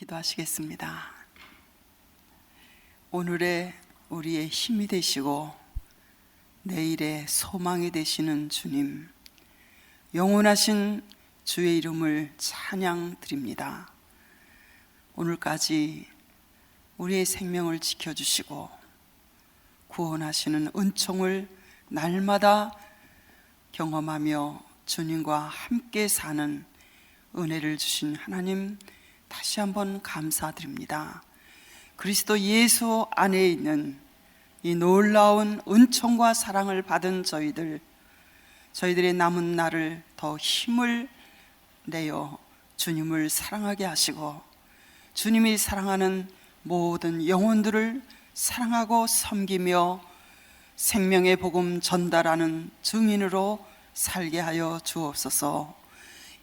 기도하시겠습니다. 오늘의 우리의 힘이 되시고 내일의 소망이 되시는 주님, 영원하신 주의 이름을 찬양 드립니다. 오늘까지 우리의 생명을 지켜주시고 구원하시는 은총을 날마다 경험하며 주님과 함께 사는 은혜를 주신 하나님, 다시 한번 감사드립니다. 그리스도 예수 안에 있는 이 놀라운 은총과 사랑을 받은 저희들의 남은 날을 더 힘을 내어 주님을 사랑하게 하시고, 주님이 사랑하는 모든 영혼들을 사랑하고 섬기며 생명의 복음 전달하는 증인으로 살게 하여 주옵소서.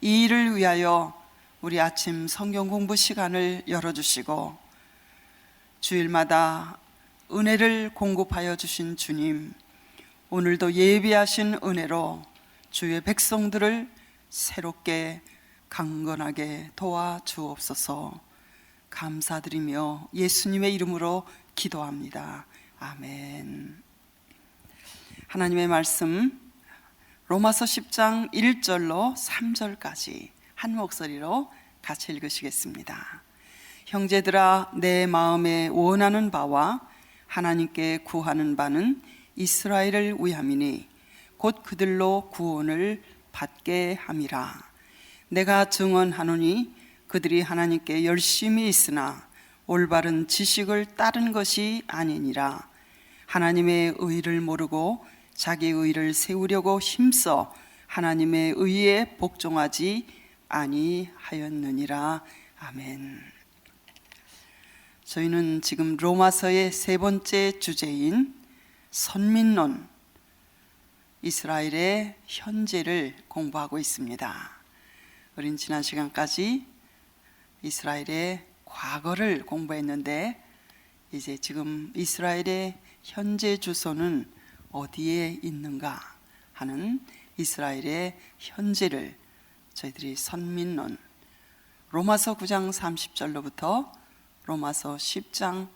이 일을 위하여 우리 아침 성경 공부 시간을 열어주시고, 주일마다 은혜를 공급하여 주신 주님, 오늘도 예비하신 은혜로 주의 백성들을 새롭게 강건하게 도와 주옵소서. 감사드리며 예수님의 이름으로 기도합니다. 아멘. 하나님의 말씀 로마서 10장 1절로 3절까지 한 목소리로 같이 읽으시겠습니다. 형제들아, 내 마음에 원하는 바와 하나님께 구하는 바는 이스라엘을 위함이니 곧 그들로 구원을 받게 함이라. 내가 증언하노니 그들이 하나님께 열심히 있으나 올바른 지식을 따른 것이 아니니라. 하나님의 의를 모르고 자기 의를 세우려고 힘써 하나님의 의에 복종하지 아니하였느니라. 아멘. 저희는 지금 로마서의 세 번째 주제인 선민론, 이스라엘의 현재를 공부하고 있습니다. 우린 지난 시간까지 이스라엘의 과거를 공부했는데, 이제 지금 이스라엘의 현재 주소는 어디에 있는가 하는 이스라엘의 현재를 저희들이 선민론, 로마서 9장 30절로부터 로마서 10장을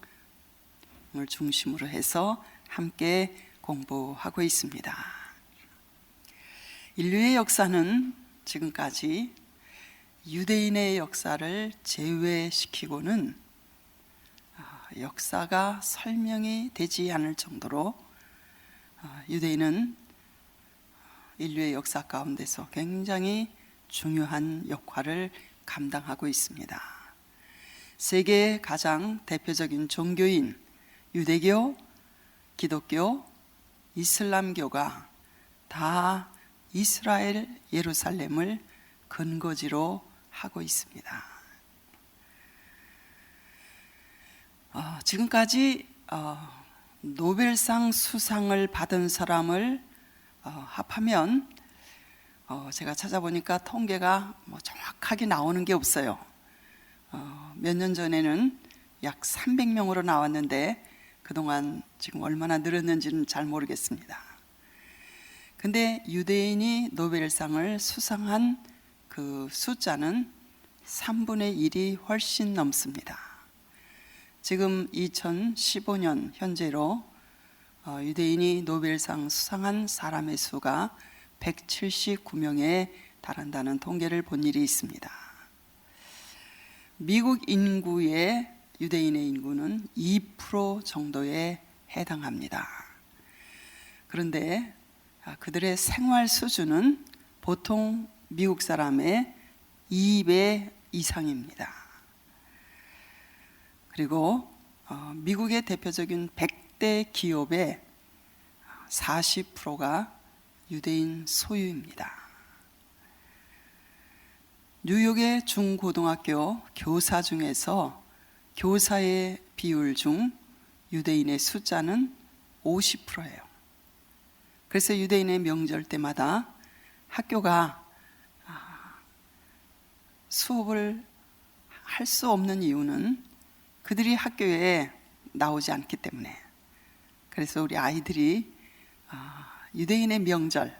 중심으로 해서 함께 공부하고 있습니다. 인류의 역사는 지금까지 유대인의 역사를 제외시키고는 역사가 설명이 되지 않을 정도로 유대인은 인류의 역사 가운데서 굉장히 중요한 역할을 감당하고 있습니다. 세계의 가장 대표적인 종교인 유대교, 기독교, 이슬람교가 다 이스라엘 예루살렘을 근거지로 하고 있습니다. 지금까지 노벨상 수상을 받은 사람을 합하면 제가 찾아보니까 통계가 정확하게 나오는 게 없어요. 몇 년 전에는 약 300명으로 나왔는데 그동안 지금 얼마나 늘었는지는 잘 모르겠습니다. 근데 유대인이 노벨상을 수상한 그 숫자는 3분의 1이 훨씬 넘습니다. 지금 2015년 현재로 유대인이 노벨상 수상한 사람의 수가 179명에 달한다는 통계를 본 일이 있습니다. 미국 인구의 유대인의 인구는 2% 정도에 해당합니다. 그런데 그들의 생활 수준은 보통 미국 사람의 2배 이상입니다. 그리고 미국의 대표적인 100대 기업의 40%가 유대인 소유입니다. 뉴욕의 중고등학교 교사 중에서 교사의 비율 중 유대인의 숫자는 50%예요. 그래서 유대인의 명절 때마다 학교가 수업을 할 수 없는 이유는 그들이 학교에 나오지 않기 때문에. 그래서 우리 아이들이 유대인의 명절,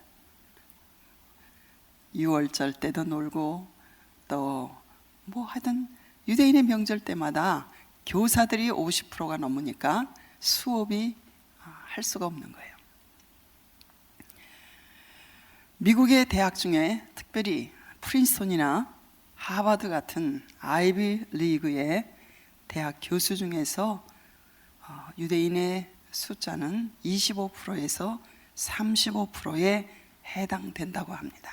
6월절 때도 놀고 또 뭐 하여튼 유대인의 명절 때마다 교사들이 50%가 넘으니까 수업이 할 수가 없는 거예요. 미국의 대학 중에 특별히 프린스턴이나 하버드 같은 아이비 리그의 대학 교수 중에서 유대인의 숫자는 25%에서 35%에 해당된다고 합니다.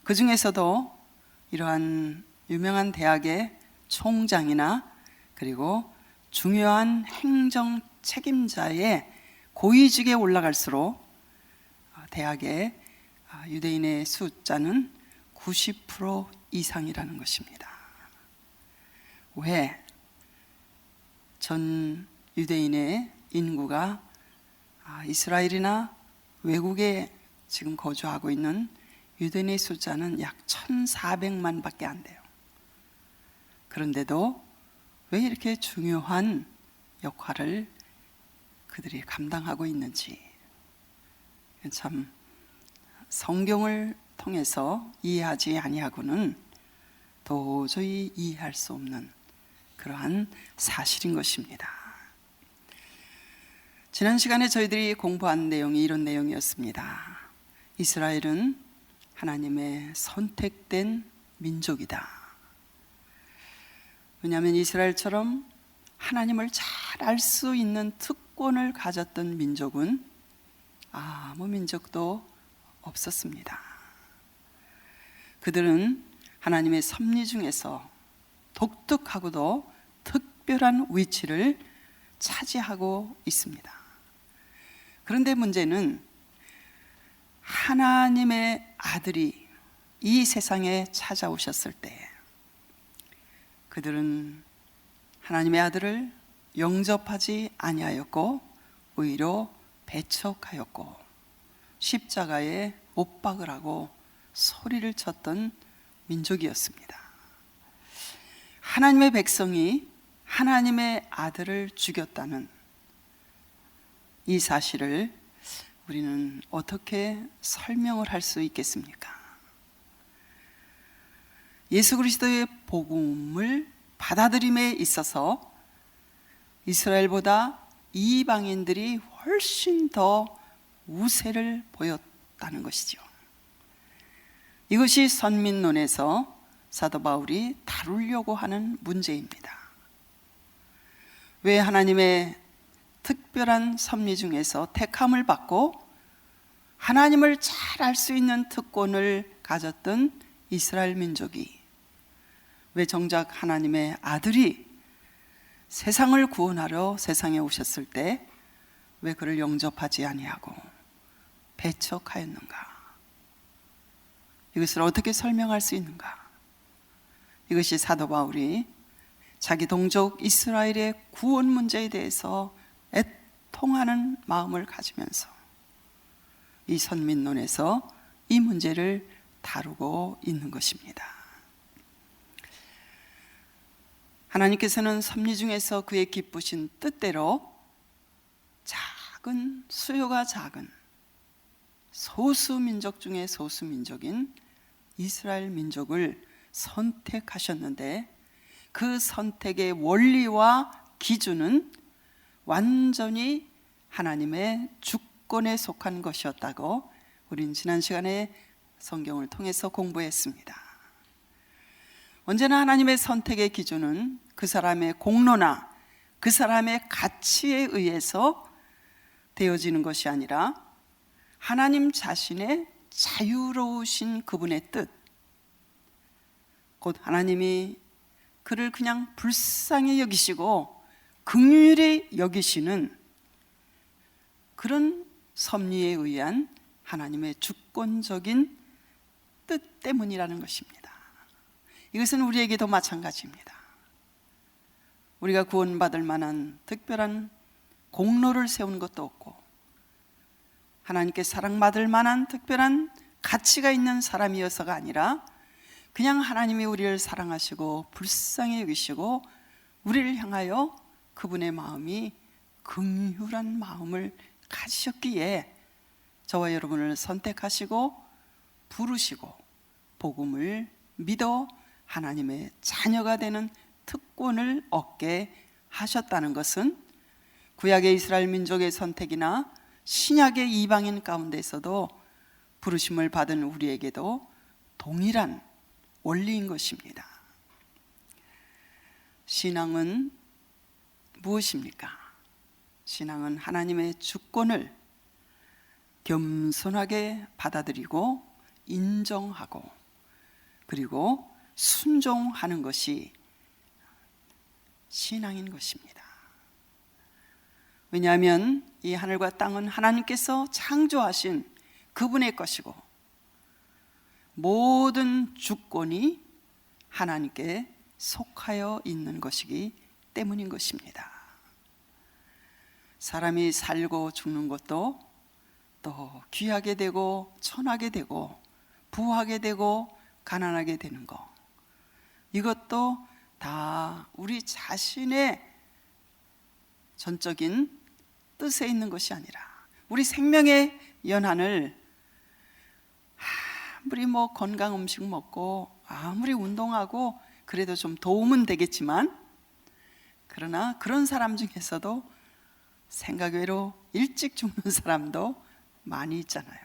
그 중에서도 이러한 유명한 대학의 총장이나 그리고 중요한 행정 책임자의 고위직에 올라갈수록 대학의 유대인의 숫자는 90% 이상이라는 것입니다. 왜? 전 유대인의 인구가 이스라엘이나 외국에 지금 거주하고 있는 유대인의 숫자는 약 1,400만 밖에 안 돼요. 그런데도 왜 이렇게 중요한 역할을 그들이 감당하고 있는지 참 성경을 통해서 이해하지 아니하고는 도저히 이해할 수 없는 그러한 사실인 것입니다. 지난 시간에 저희들이 공부한 내용이 이런 내용이었습니다. 이스라엘은 하나님의 선택된 민족이다. 왜냐하면 이스라엘처럼 하나님을 잘 알 수 있는 특권을 가졌던 민족은 아무 민족도 없었습니다. 그들은 하나님의 섭리 중에서 독특하고도 특별한 위치를 차지하고 있습니다. 그런데 문제는 하나님의 아들이 이 세상에 찾아오셨을 때 그들은 하나님의 아들을 영접하지 아니하였고 오히려 배척하였고 십자가에 못 박으라고 소리를 쳤던 민족이었습니다. 하나님의 백성이 하나님의 아들을 죽였다는 이 사실을 우리는 어떻게 설명을 할 수 있겠습니까? 예수 그리스도의 복음을 받아들임에 있어서 이스라엘보다 이방인들이 훨씬 더 우세를 보였다는 것이죠. 이것이 선민론에서 사도 바울이 다루려고 하는 문제입니다. 왜 하나님의 특별한 섭리 중에서 택함을 받고 하나님을 잘 알 수 있는 특권을 가졌던 이스라엘 민족이 왜 정작 하나님의 아들이 세상을 구원하러 세상에 오셨을 때 왜 그를 영접하지 아니하고 배척하였는가? 이것을 어떻게 설명할 수 있는가? 이것이 사도 바울이 자기 동족 이스라엘의 구원 문제에 대해서 애통하는 마음을 가지면서 이 선민론에서 이 문제를 다루고 있는 것입니다. 하나님께서는 섭리 중에서 그의 기쁘신 뜻대로 작은 수요가 작은 소수민족 중에 소수민족인 이스라엘 민족을 선택하셨는데 그 선택의 원리와 기준은 완전히 하나님의 주권에 속한 것이었다고 우린 지난 시간에 성경을 통해서 공부했습니다. 언제나 하나님의 선택의 기준은 그 사람의 공로나 그 사람의 가치에 의해서 되어지는 것이 아니라 하나님 자신의 자유로우신 그분의 뜻, 곧 하나님이 그를 그냥 불쌍히 여기시고 긍휼히 여기시는 그런 섭리에 의한 하나님의 주권적인 뜻 때문이라는 것입니다. 이것은 우리에게도 마찬가지입니다. 우리가 구원받을 만한 특별한 공로를 세운 것도 없고 하나님께 사랑받을 만한 특별한 가치가 있는 사람이어서가 아니라 그냥 하나님이 우리를 사랑하시고 불쌍히 여기시고 우리를 향하여 그분의 마음이 긍휼한 마음을 가지셨기에 저와 여러분을 선택하시고 부르시고 복음을 믿어 하나님의 자녀가 되는 특권을 얻게 하셨다는 것은 구약의 이스라엘 민족의 선택이나 신약의 이방인 가운데서도 부르심을 받은 우리에게도 동일한 원리인 것입니다. 신앙은 무엇입니까? 신앙은 하나님의 주권을 겸손하게 받아들이고 인정하고 그리고 순종하는 것이 신앙인 것입니다. 왜냐하면 이 하늘과 땅은 하나님께서 창조하신 그분의 것이고 모든 주권이 하나님께 속하여 있는 것이기 때문인 것입니다. 사람이 살고 죽는 것도 또 귀하게 되고 천하게 되고 부하게 되고 가난하게 되는 것, 이것도 다 우리 자신의 전적인 뜻에 있는 것이 아니라 우리 생명의 연한을 아무리 건강 음식 먹고 아무리 운동하고 그래도 좀 도움은 되겠지만, 그러나 그런 사람 중에서도 생각 외로 일찍 죽는 사람도 많이 있잖아요.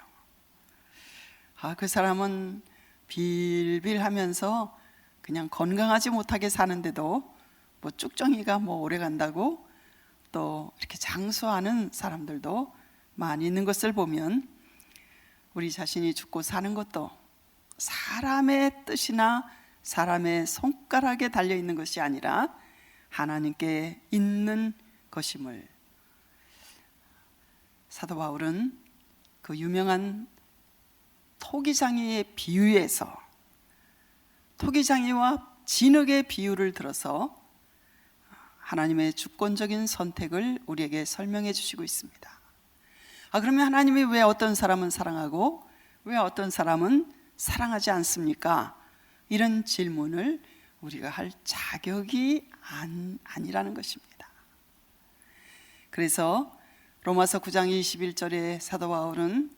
그 사람은 빌빌하면서 그냥 건강하지 못하게 사는데도 쭉정이가 오래 간다고 또 이렇게 장수하는 사람들도 많이 있는 것을 보면, 우리 자신이 죽고 사는 것도 사람의 뜻이나 사람의 손가락에 달려 있는 것이 아니라 하나님께 있는 것임을 사도 바울은 그 유명한 토기장이의 비유에서 토기장이와 진흙의 비유를 들어서 하나님의 주권적인 선택을 우리에게 설명해 주시고 있습니다. 그러면 하나님이 왜 어떤 사람은 사랑하고 왜 어떤 사람은 사랑하지 않습니까? 이런 질문을 우리가 할 자격이 아니라는 것입니다. 그래서 로마서 9장 21절에 사도 바울은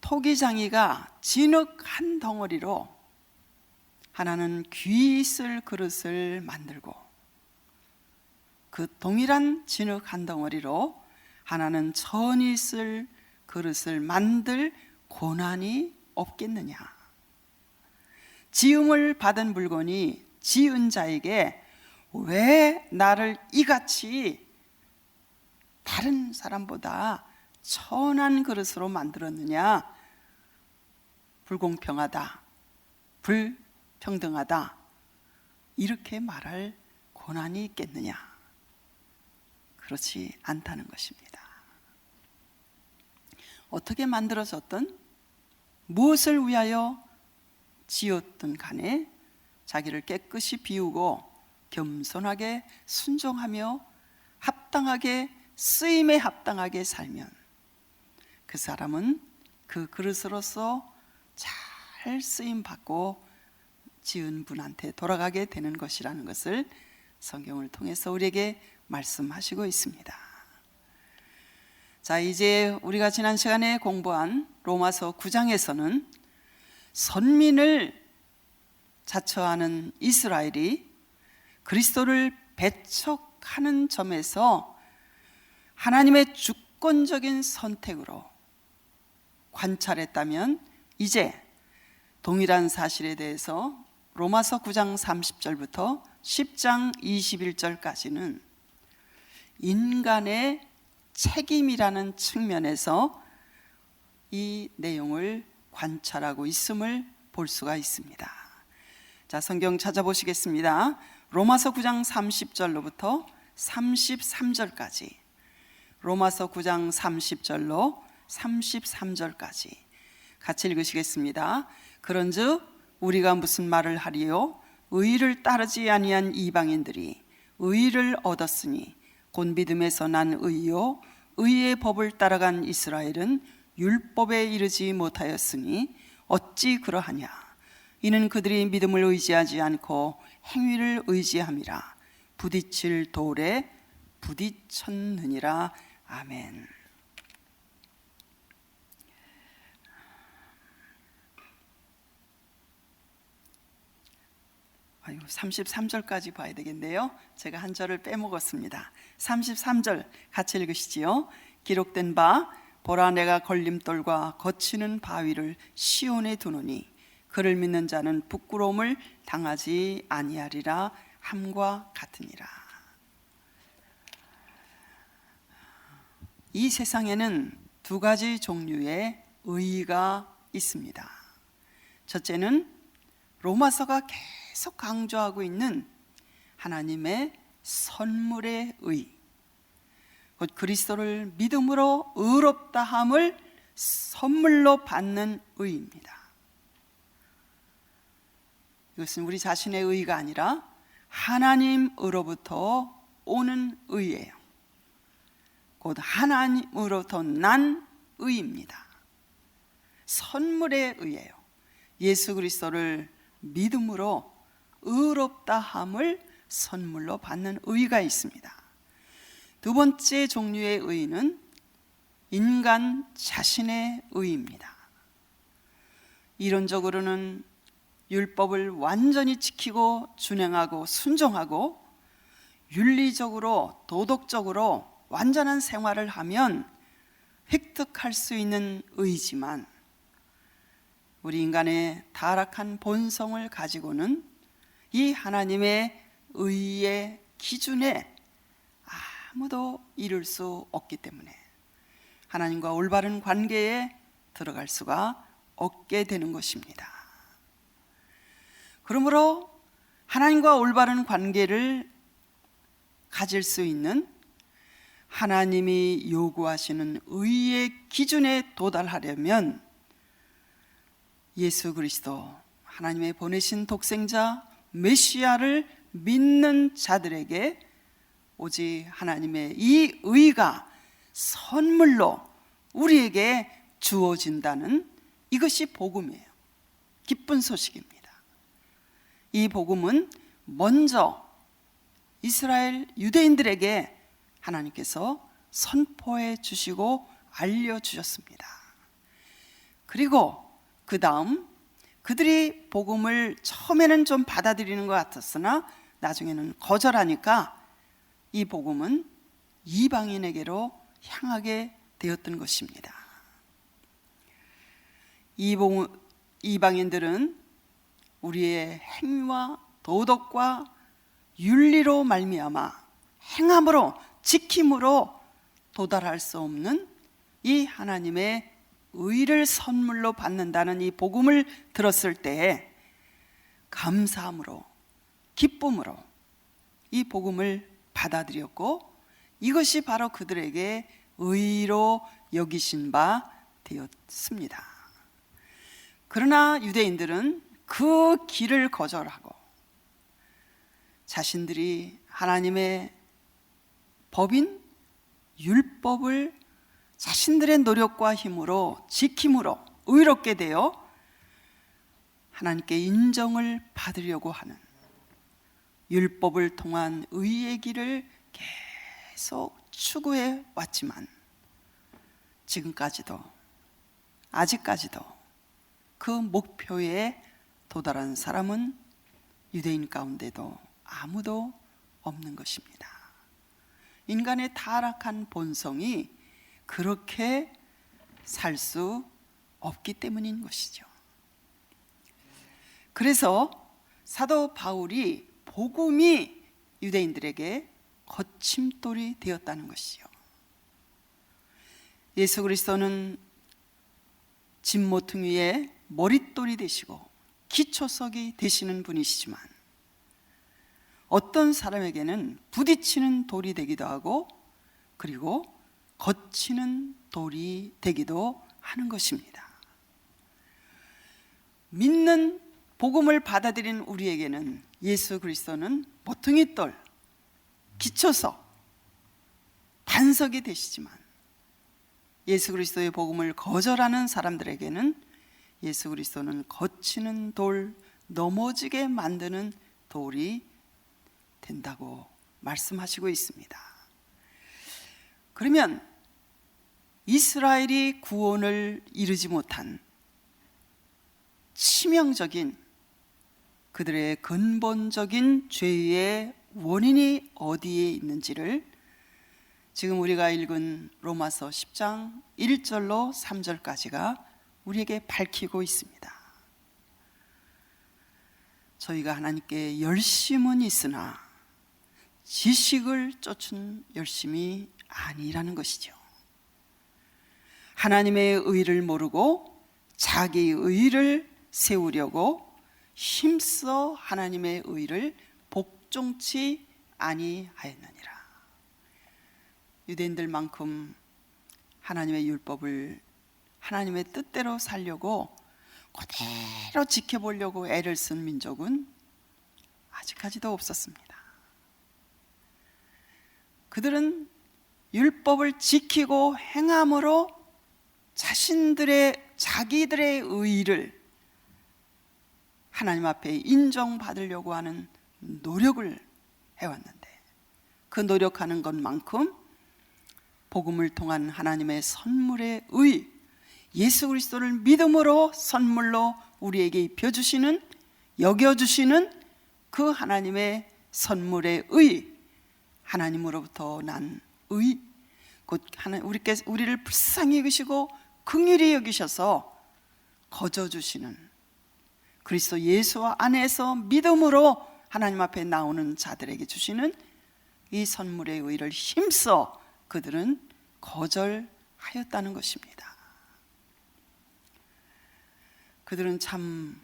토기장이가 진흙 한 덩어리로 하나는 귀 있을 그릇을 만들고 그 동일한 진흙 한 덩어리로 하나는 천이 있을 그릇을 만들 고난이 없겠느냐. 지음을 받은 물건이 지은 자에게 왜 나를 이같이 다른 사람보다 천한 그릇으로 만들었느냐. 불공평하다, 불평등하다, 이렇게 말할 고난이 있겠느냐. 그렇지 않다는 것입니다. 어떻게 만들어졌든 무엇을 위하여 지었든 간에 자기를 깨끗이 비우고 겸손하게 순종하며 합당하게 쓰임에 합당하게 살면 그 사람은 그 그릇으로서 잘 쓰임 받고 지은 분한테 돌아가게 되는 것이라는 것을 성경을 통해서 우리에게 말씀하시고 있습니다. 자, 이제 우리가 지난 시간에 공부한 로마서 9장에서는 선민을 자처하는 이스라엘이 그리스도를 배척하는 점에서 하나님의 주권적인 선택으로 관찰했다면, 이제 동일한 사실에 대해서 로마서 9장 30절부터 10장 21절까지는 인간의 책임이라는 측면에서 이 내용을 관찰하고 있음을 볼 수가 있습니다. 자, 성경 찾아보시겠습니다. 로마서 9장 30절로부터 33절까지, 로마서 9장 30절로 33절까지 같이 읽으시겠습니다. 그런즉 우리가 무슨 말을 하리요? 의를 따르지 아니한 이방인들이 의를 얻었으니 곧 믿음에서 난 의요 의의 법을 따라간 이스라엘은 율법에 이르지 못하였으니 어찌 그러하냐. 이는 그들이 믿음을 의지하지 않고 행위를 의지함이라 부딪힐 돌에 부딪혔느니라. 아멘. 33절까지 봐야 되겠네요. 제가 한 절을 빼먹었습니다. 33절 같이 읽으시지요. 기록된 바 보라 내가 걸림돌과 거치는 바위를 시온에 두노니 그를 믿는 자는 부끄러움을 당하지 아니하리라 함과 같으니라. 이 세상에는 두 가지 종류의 의가 있습니다. 첫째는 로마서가 계속 강조하고 있는 하나님의 선물의 의, 곧 그리스도를 믿음으로 의롭다함을 선물로 받는 의입니다. 이것은 우리 자신의 의가 아니라 하나님으로부터 오는 의예요. 곧 하나님으로부터 난 의입니다. 선물의 의예요. 예수 그리스도를 믿음으로 의롭다함을 선물로 받는 의가 있습니다. 두 번째 종류의 의는 인간 자신의 의입니다. 이론적으로는 율법을 완전히 지키고 준행하고 순종하고 윤리적으로 도덕적으로 완전한 생활을 하면 획득할 수 있는 의지만 우리 인간의 타락한 본성을 가지고는 이 하나님의 의의 기준에 아무도 이룰 수 없기 때문에 하나님과 올바른 관계에 들어갈 수가 없게 되는 것입니다. 그러므로 하나님과 올바른 관계를 가질 수 있는 하나님이 요구하시는 의의 기준에 도달하려면 예수 그리스도 하나님의 보내신 독생자 메시아를 믿는 자들에게 오직 하나님의 이 의가 선물로 우리에게 주어진다는 이것이 복음이에요. 기쁜 소식입니다. 이 복음은 먼저 이스라엘 유대인들에게 하나님께서 선포해 주시고 알려주셨습니다. 그리고 그 다음 그들이 복음을 처음에는 좀 받아들이는 것 같았으나 나중에는 거절하니까 이 복음은 이방인에게로 향하게 되었던 것입니다. 이방인들은 우리의 행위와 도덕과 윤리로 말미암아 행함으로 지킴으로 도달할 수 없는 이 하나님의 의를 선물로 받는다는 이 복음을 들었을 때 감사함으로 기쁨으로 이 복음을 받아들였고 이것이 바로 그들에게 의로 여기신 바 되었습니다. 그러나 유대인들은 그 길을 거절하고 자신들이 하나님의 법인 율법을 자신들의 노력과 힘으로 지킴으로 의롭게 되어 하나님께 인정을 받으려고 하는 율법을 통한 의의 길을 계속 추구해 왔지만 지금까지도 아직까지도 그 목표에 도달한 사람은 유대인 가운데도 아무도 없는 것입니다. 인간의 타락한 본성이 그렇게 살 수 없기 때문인 것이죠. 그래서 사도 바울이 복음이 유대인들에게 거침돌이 되었다는 것이죠. 예수 그리스도는 진모퉁이의 머릿돌이 되시고 기초석이 되시는 분이시지만 어떤 사람에게는 부딪히는 돌이 되기도 하고 그리고 거치는 돌이 되기도 하는 것입니다. 믿는 복음을 받아들인 우리에게는 예수 그리스도는 모퉁이 돌, 기초석, 반석이 되시지만 예수 그리스도의 복음을 거절하는 사람들에게는 예수 그리스도는 거치는 돌, 넘어지게 만드는 돌이 된다고 말씀하시고 있습니다. 그러면 이스라엘이 구원을 이루지 못한 치명적인 그들의 근본적인 죄의 원인이 어디에 있는지를 지금 우리가 읽은 로마서 10장 1절로 3절까지가 우리에게 밝히고 있습니다. 저희가 하나님께 열심은 있으나 지식을 쫓은 열심이 아니라는 것이죠. 하나님의 의를 모르고 자기 의를 세우려고 힘써 하나님의 의를 복종치 아니하였느니라. 유대인들만큼 하나님의 율법을 하나님의 뜻대로 살려고 그대로 지켜보려고 애를 쓴 민족은 아직까지도 없었습니다. 그들은 율법을 지키고 행함으로 자기들의 의의를 하나님 앞에 인정받으려고 하는 노력을 해왔는데, 그 노력하는 것만큼 복음을 통한 하나님의 선물의 의, 예수 그리스도를 믿음으로 선물로 우리에게 입혀주시는, 여겨주시는 그 하나님의 선물의 의, 하나님으로부터 난 의, 곧 우리를 불쌍히 여기시고 긍휼히 여기셔서 거저주시는 그리스도 예수 안에서 믿음으로 하나님 앞에 나오는 자들에게 주시는 이 선물의 의를 힘써 그들은 거절하였다는 것입니다. 그들은 참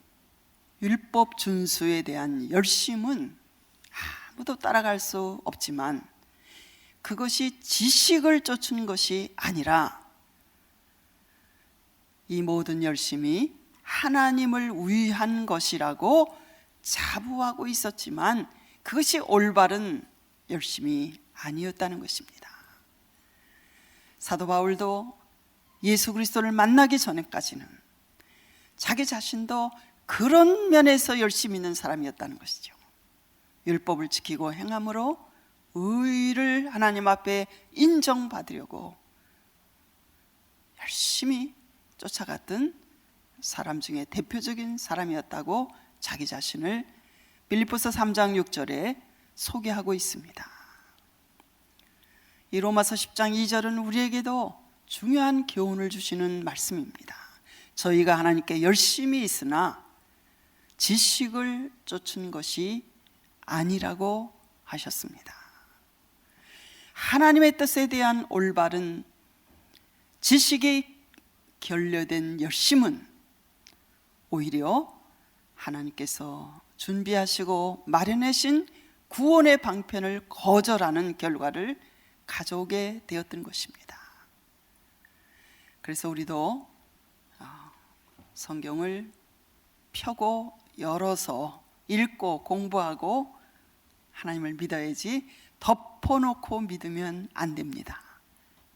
율법 준수에 대한 열심은 아무도 따라갈 수 없지만 그것이 지식을 쫓은 것이 아니라 이 모든 열심이 하나님을 위한 것이라고 자부하고 있었지만 그것이 올바른 열심이 아니었다는 것입니다. 사도 바울도 예수 그리스도를 만나기 전에까지는 자기 자신도 그런 면에서 열심히 있는 사람이었다는 것이죠. 율법을 지키고 행함으로 의를 하나님 앞에 인정받으려고 열심히 쫓아갔던 사람 중에 대표적인 사람이었다고 자기 자신을 빌립보서 3장 6절에 소개하고 있습니다. 이 로마서 10장 2절은 우리에게도 중요한 교훈을 주시는 말씀입니다. 저희가 하나님께 열심히 있으나 지식을 쫓은 것이 아니라고 하셨습니다. 하나님의 뜻에 대한 올바른 지식이 결여된 열심은 오히려 하나님께서 준비하시고 마련하신 구원의 방편을 거절하는 결과를 가져오게 되었던 것입니다. 그래서 우리도 성경을 펴고 열어서 읽고 공부하고 하나님을 믿어야지 덮어놓고 믿으면 안 됩니다.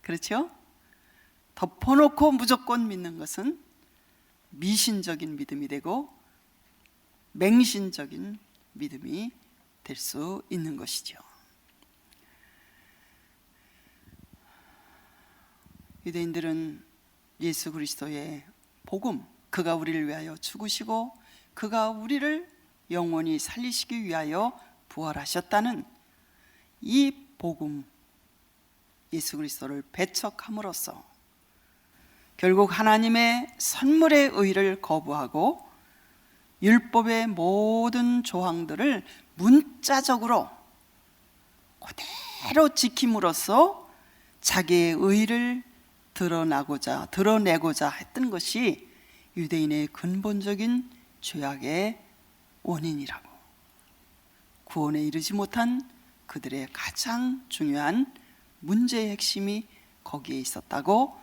그렇죠? 덮어놓고 무조건 믿는 것은 미신적인 믿음이 되고 맹신적인 믿음이 될 수 있는 것이죠. 유대인들은 예수 그리스도의 복음, 그가 우리를 위하여 죽으시고 그가 우리를 영원히 살리시기 위하여 부활하셨다는 이 복음, 예수 그리스도를 배척함으로써 결국 하나님의 선물의 의를 거부하고 율법의 모든 조항들을 문자적으로 그대로 지킴으로써 자기의 의를 드러내고자 했던 것이 유대인의 근본적인 죄악의 원인이라고, 구원에 이르지 못한 그들의 가장 중요한 문제의 핵심이 거기에 있었다고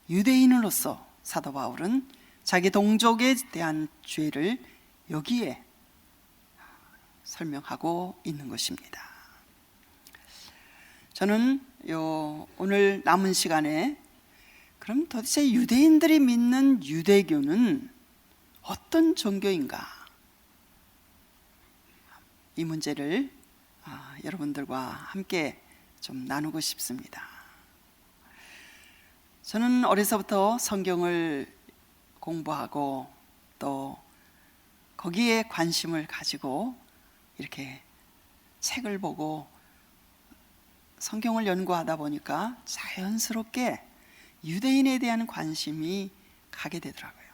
유대인으로서 사도 바울은 자기 동족에 대한 죄를 여기에 설명하고 있는 것입니다. 저는 오늘 남은 시간에 그럼 도대체 유대인들이 믿는 유대교는 어떤 종교인가? 이 문제를 여러분들과 함께 좀 나누고 싶습니다. 저는 어려서부터 성경을 공부하고 또 거기에 관심을 가지고 이렇게 책을 보고 성경을 연구하다 보니까 자연스럽게 유대인에 대한 관심이 가게 되더라고요.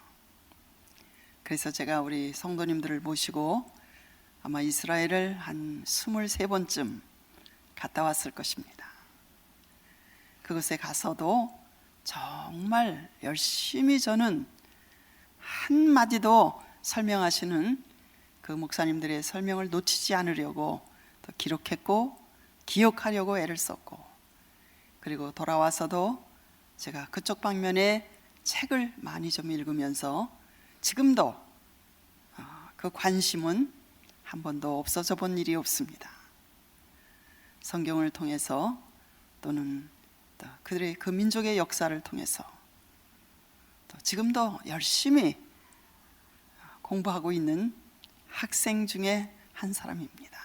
그래서 제가 우리 성도님들을 모시고 아마 이스라엘을 한 23번쯤 갔다 왔을 것입니다. 그곳에 가서도 정말 열심히 저는 한마디도 설명하시는 그 목사님들의 설명을 놓치지 않으려고 또 기록했고 기억하려고 애를 썼고, 그리고 돌아와서도 제가 그쪽 방면에 책을 많이 좀 읽으면서 지금도 그 관심은 한 번도 없어져 본 일이 없습니다. 성경을 통해서 또는 또 그들의 그 민족의 역사를 통해서 또 지금도 열심히 공부하고 있는 학생 중에 한 사람입니다.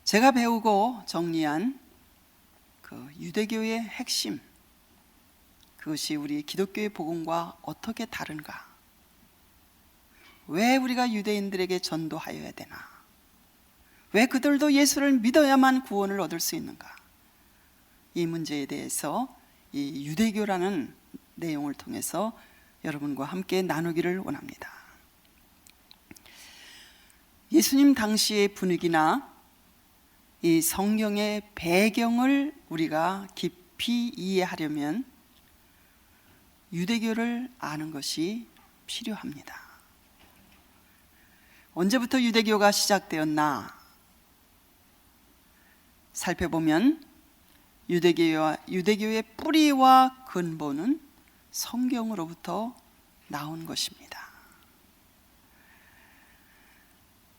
제가 배우고 정리한 그 유대교의 핵심, 그것이 우리 기독교의 복음과 어떻게 다른가? 왜 우리가 유대인들에게 전도하여야 되나? 왜 그들도 예수를 믿어야만 구원을 얻을 수 있는가? 이 문제에 대해서 이 유대교라는 내용을 통해서 여러분과 함께 나누기를 원합니다. 예수님 당시의 분위기나 이 성경의 배경을 우리가 깊이 이해하려면 유대교를 아는 것이 필요합니다. 언제부터 유대교가 시작되었나 살펴보면 유대교의 뿌리와 근본은 성경으로부터 나온 것입니다.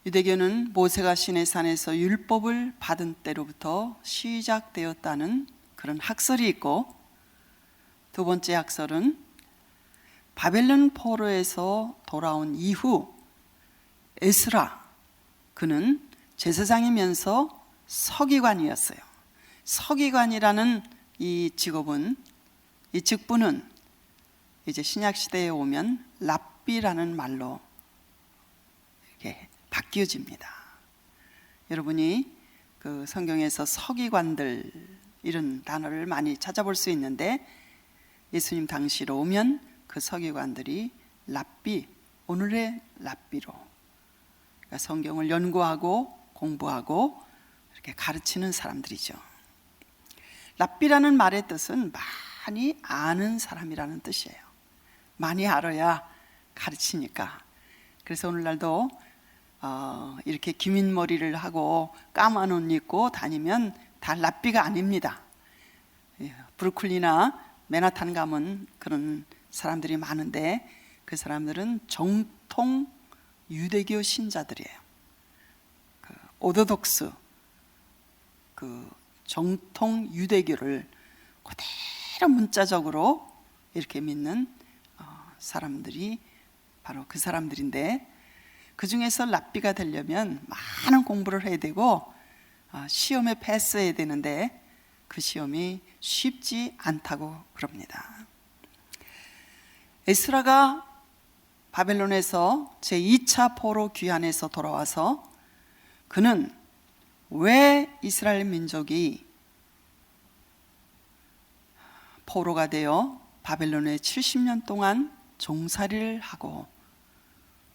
유대교는 모세가 시내산에서 율법을 받은 때로부터 시작되었다는 그런 학설이 있고, 두 번째 학설은 바벨론 포로에서 돌아온 이후 에스라, 그는 제사장이면서 서기관이었어요. 서기관이라는 이 직업은, 이 직분은 이제 신약 시대에 오면 랍비라는 말로 이렇게 바뀌어집니다. 여러분이 그 성경에서 서기관들 이런 단어를 많이 찾아볼 수 있는데, 예수님 당시로 오면 그 서기관들이 랍비, 오늘의 랍비로, 그러니까 성경을 연구하고 공부하고 이렇게 가르치는 사람들이죠. 랍비라는 말의 뜻은 많이 아는 사람이라는 뜻이에요. 많이 알아야 가르치니까. 그래서 오늘날도 이렇게 기민머리를 하고 까만 옷 입고 다니면 다 랍비가 아닙니다. 브루클린이나 맨하탄 가면 그런 사람들이 많은데 그 사람들은 정통 유대교 신자들이에요. 그 오르독스, 그 정통 유대교를 그대로 문자적으로 이렇게 믿는 사람들이 바로 그 사람들인데, 그 중에서 랍비가 되려면 많은 공부를 해야 되고 시험에 패스해야 되는데 그 시험이 쉽지 않다고 그럽니다. 에스라가 바벨론에서 제2차 포로 귀환해서 돌아와서 그는 왜 이스라엘 민족이 포로가 되어 바벨론에 70년 동안 종살이를 하고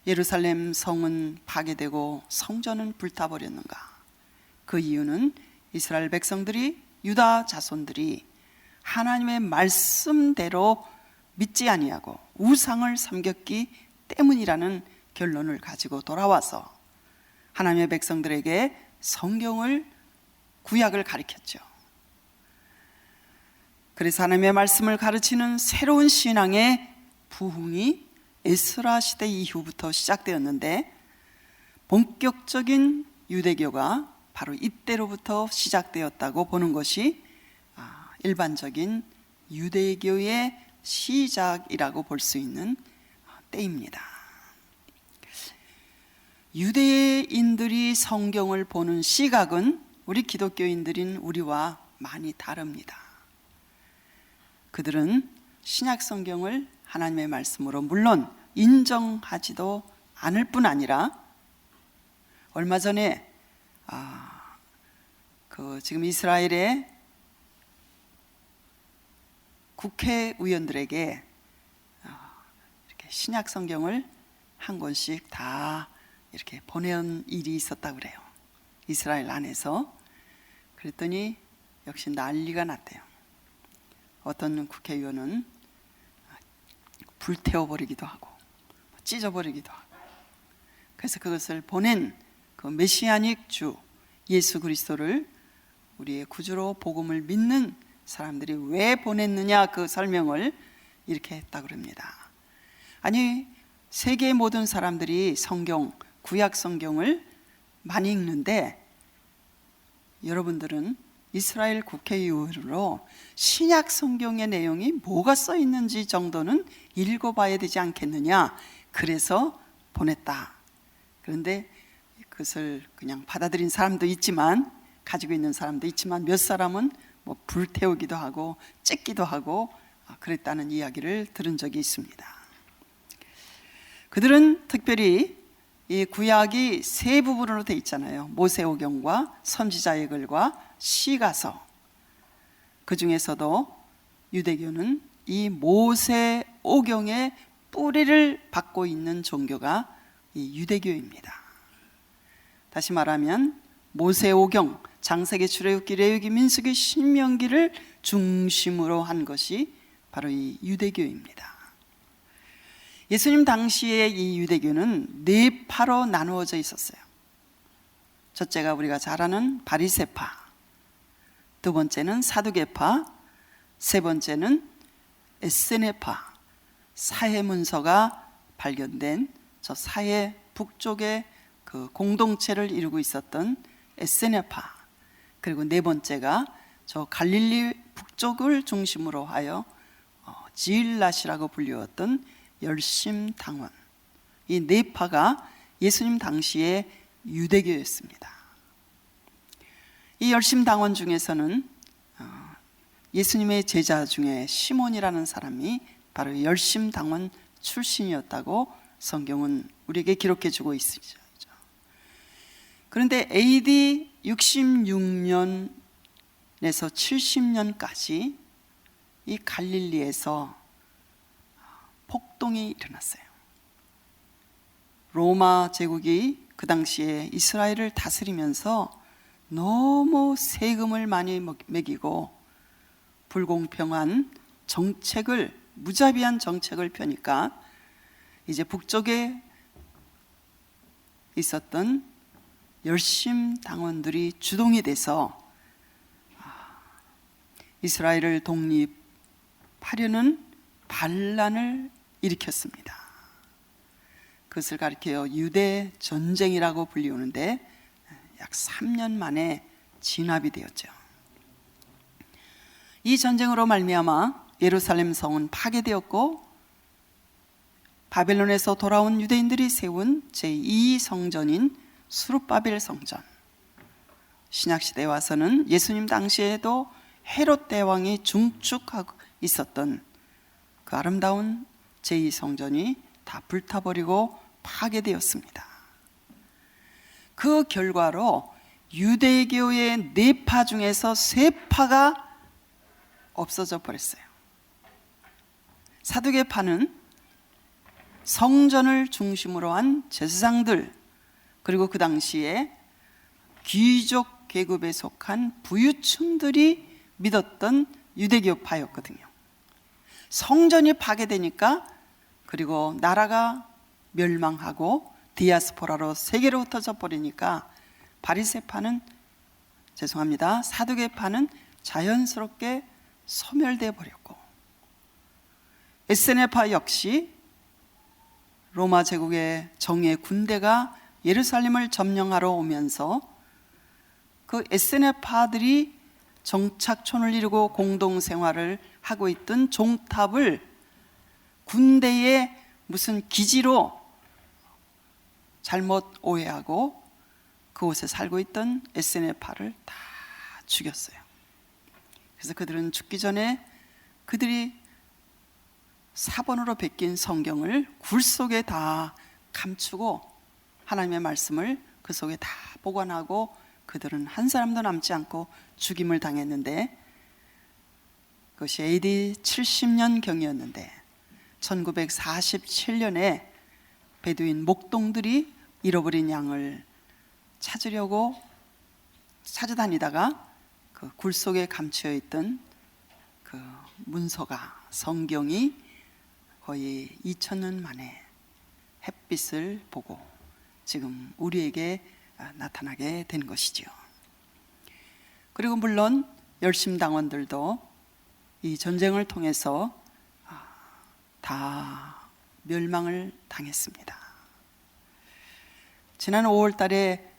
예루살렘 성은 파괴되고 성전은 불타버렸는가? 그 이유는 이스라엘 백성들이, 유다 자손들이 하나님의 말씀대로 믿지 아니하고 우상을 섬겼기 때문이라는 결론을 가지고 돌아와서 하나님의 백성들에게 성경을, 구약을 가르쳤죠. 그래서 하나님의 말씀을 가르치는 새로운 신앙의 부흥이 에스라 시대 이후부터 시작되었는데, 본격적인 유대교가 바로 이때로부터 시작되었다고 보는 것이 일반적인 유대교의 시작이라고 볼 수 있는 때입니다. 유대인들이 성경을 보는 시각은 우리 기독교인들인 우리와 많이 다릅니다. 그들은 신약 성경을 하나님의 말씀으로, 물론 인정하지도 않을 뿐 아니라 얼마 전에 지금 이스라엘의 국회의원들에게 이렇게 신약 성경을 한 권씩 다 이렇게 보내온 일이 있었다고 그래요. 이스라엘 안에서. 그랬더니 역시 난리가 났대요. 어떤 국회의원은 불태워버리기도 하고 찢어버리기도 하고. 그래서 그것을 보낸 그 메시아닉 주 예수 그리스도를 우리의 구주로 복음을 믿는 사람들이 왜 보냈느냐, 그 설명을 이렇게 했다고 합니다. 아니, 세계의 모든 사람들이 성경, 구약 성경을 많이 읽는데 여러분들은 이스라엘 국회의원으로 신약 성경의 내용이 뭐가 써 있는지 정도는 읽어봐야 되지 않겠느냐, 그래서 보냈다. 그런데 그것을 그냥 받아들인 사람도 있지만, 가지고 있는 사람도 있지만, 몇 사람은 뭐 불태우기도 하고 찢기도 하고 그랬다는 이야기를 들은 적이 있습니다. 그들은 특별히 이 구약이 세 부분으로 되어 있잖아요. 모세오경과 선지자의 글과 시가서. 그 중에서도 유대교는 이 모세오경의 뿌리를 받고 있는 종교가 이 유대교입니다. 다시 말하면 모세오경, 창세기, 출애굽기, 레위기, 민수기, 신명기를 중심으로 한 것이 바로 이 유대교입니다. 예수님 당시에 이 유대교는 네 파로 나누어져 있었어요. 첫째가 우리가 잘 아는 바리새파, 두 번째는 사두개파, 세 번째는 에세네파, 사해문서가 발견된 저 사해 북쪽의 그 공동체를 이루고 있었던 에세네파, 그리고 네 번째가 저 갈릴리 북쪽을 중심으로 하여 지일랏이라고 불리웠던 열심당원. 이 네 파가 예수님 당시의 유대교였습니다. 이 열심당원 중에서는 예수님의 제자 중에 시몬이라는 사람이 바로 열심당원 출신이었다고 성경은 우리에게 기록해 주고 있습니다. 그런데 AD 66년에서 70년까지 이 갈릴리에서 폭동이 일어났어요. 로마 제국이 그 당시에 이스라엘을 다스리면서 너무 세금을 많이 매기고 불공평한 정책을, 무자비한 정책을 펴니까 이제 북쪽에 있었던 열심당원들이 주동이 돼서 이스라엘을 독립하려는 반란을 일으켰습니다. 그것을 가리켜 유대 전쟁이라고 불리우는데 약 3년 만에 진압이 되었죠. 이 전쟁으로 말미암아 예루살렘 성은 파괴되었고 바벨론에서 돌아온 유대인들이 세운 제2성전인 수룹바벨 성전, 신약시대에 와서는 예수님 당시에도 헤롯 대왕이 중축하고 있었던 그 아름다운 제2성전이 다 불타버리고 파괴되었습니다. 그 결과로 유대교의 네 파 중에서 세 파가 없어져 버렸어요. 사두개파는 성전을 중심으로 한 제사장들, 그리고 그 당시에 귀족 계급에 속한 부유층들이 믿었던 유대교파였거든요. 성전이 파괴되니까, 그리고 나라가 멸망하고 디아스포라로 세계로 흩어져 버리니까 사두개파는 자연스럽게 소멸되어 버렸고, 에세네파 역시 로마 제국의 정예 군대가 예루살렘을 점령하러 오면서 그 에세네파들이 정착촌을 이루고 공동생활을 하고 있던 종탑을 군대의 무슨 기지로 잘못 오해하고 그곳에 살고 있던 에세네파를 다 죽였어요. 그래서 그들은 죽기 전에 그들이 사본으로 베낀 성경을 굴 속에 다 감추고 하나님의 말씀을 그 속에 다 보관하고 그들은 한 사람도 남지 않고 죽임을 당했는데, 그것이 AD 70년 경이었는데 1947년에 베두인 목동들이 잃어버린 양을 찾으려고 찾아다니다가 그 굴 속에 감추어 있던 그 문서가, 성경이 거의 2000년 만에 햇빛을 보고 지금 우리에게 나타나게 된 것이지요. 그리고 물론 열심당원들도 이 전쟁을 통해서 다 멸망을 당했습니다. 지난 5월 달에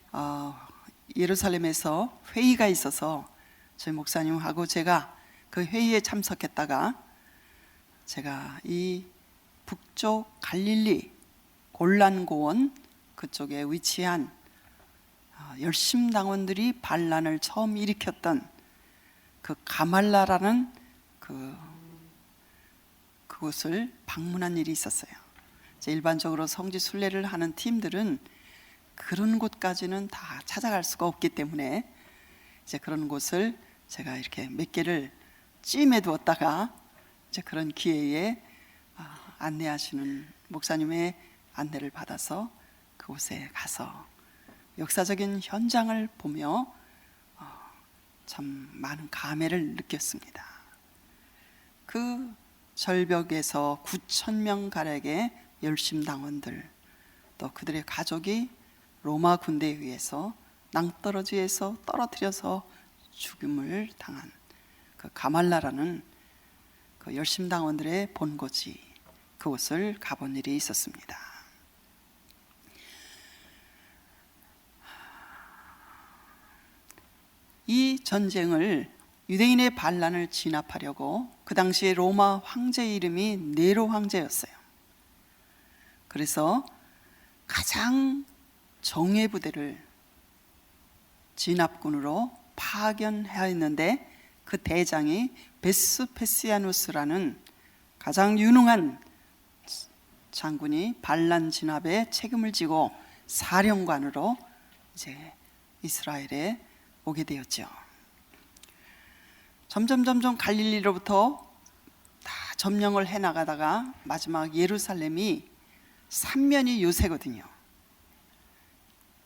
예루살렘에서 회의가 있어서 저희 목사님하고 제가 그 회의에 참석했다가, 제가 이 북쪽 갈릴리 골란고원 그쪽에 위치한 열심당원들이 반란을 처음 일으켰던 그 가말라라는 그곳을 방문한 일이 있었어요. 일반적으로 성지 순례를 하는 팀들은 그런 곳까지는 다 찾아갈 수가 없기 때문에 이제 그런 곳을 제가 이렇게 몇 개를 찜해 두었다가 이제 그런 기회에 안내하시는 목사님의 안내를 받아서 그곳에 가서 역사적인 현장을 보며 참 많은 감회를 느꼈습니다. 그 절벽에서 9,000명 가량의 열심당원들, 또 그들의 가족이 로마 군대에 의해서 낭떠러지에서 떨어뜨려서 죽임을 당한 그 가말라라는 그 열심당원들의 본거지, 그곳을 가본 일이 있었습니다. 이 전쟁을, 유대인의 반란을 진압하려고 그 당시에 로마 황제 이름이 네로 황제였어요. 그래서 가장 정예 부대를 진압군으로 파견해야 했는데, 그 대장이 베스페시아누스라는 가장 유능한 장군이 반란 진압에 책임을 지고 사령관으로 이제 이스라엘에 오게 되었죠. 점점 갈릴리로부터 다 점령을 해나가다가 마지막 예루살렘이 삼면이 요새거든요.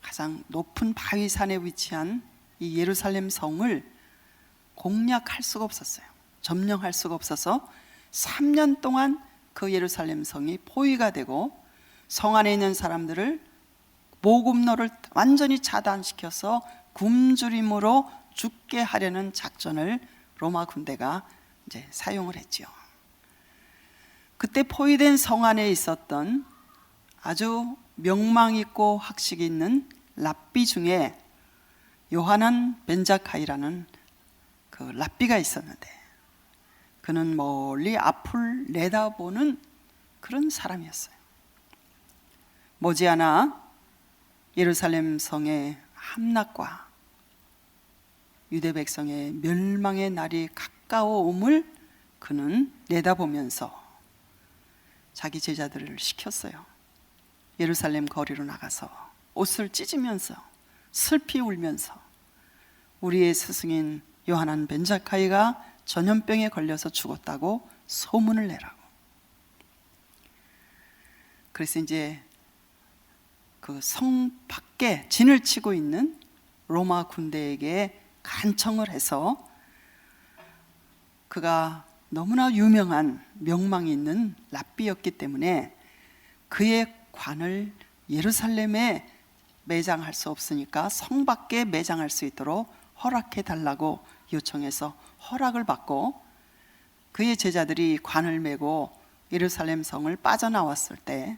가장 높은 바위산에 위치한 이 예루살렘 성을 공략할 수가 없었어요. 점령할 수가 없어서 3년 동안 그 예루살렘 성이 포위가 되고 성 안에 있는 사람들을 보급로를 완전히 차단시켜서 굶주림으로 죽게 하려는 작전을 로마 군대가 이제 사용을 했죠. 그때 포위된 성 안에 있었던 아주 명망 있고 학식 있는 랍비 중에 요하난 벤자카이라는 그 랍비가 있었는데, 그는 멀리 앞을 내다보는 그런 사람이었어요. 머지않아 예루살렘 성의 함락과 유대 백성의 멸망의 날이 가까워옴을 그는 내다보면서 자기 제자들을 시켰어요. 예루살렘 거리로 나가서 옷을 찢으면서 슬피 울면서 우리의 스승인 요하난 벤자카이가 전염병에 걸려서 죽었다고 소문을 내라고. 그래서 이제 그 성 밖에 진을 치고 있는 로마 군대에게 간청을 해서, 그가 너무나 유명한 명망이 있는 랍비였기 때문에 그의 관을 예루살렘에 매장할 수 없으니까 성 밖에 매장할 수 있도록 허락해 달라고 요청해서 허락을 받고, 그의 제자들이 관을 메고 예루살렘 성을 빠져나왔을 때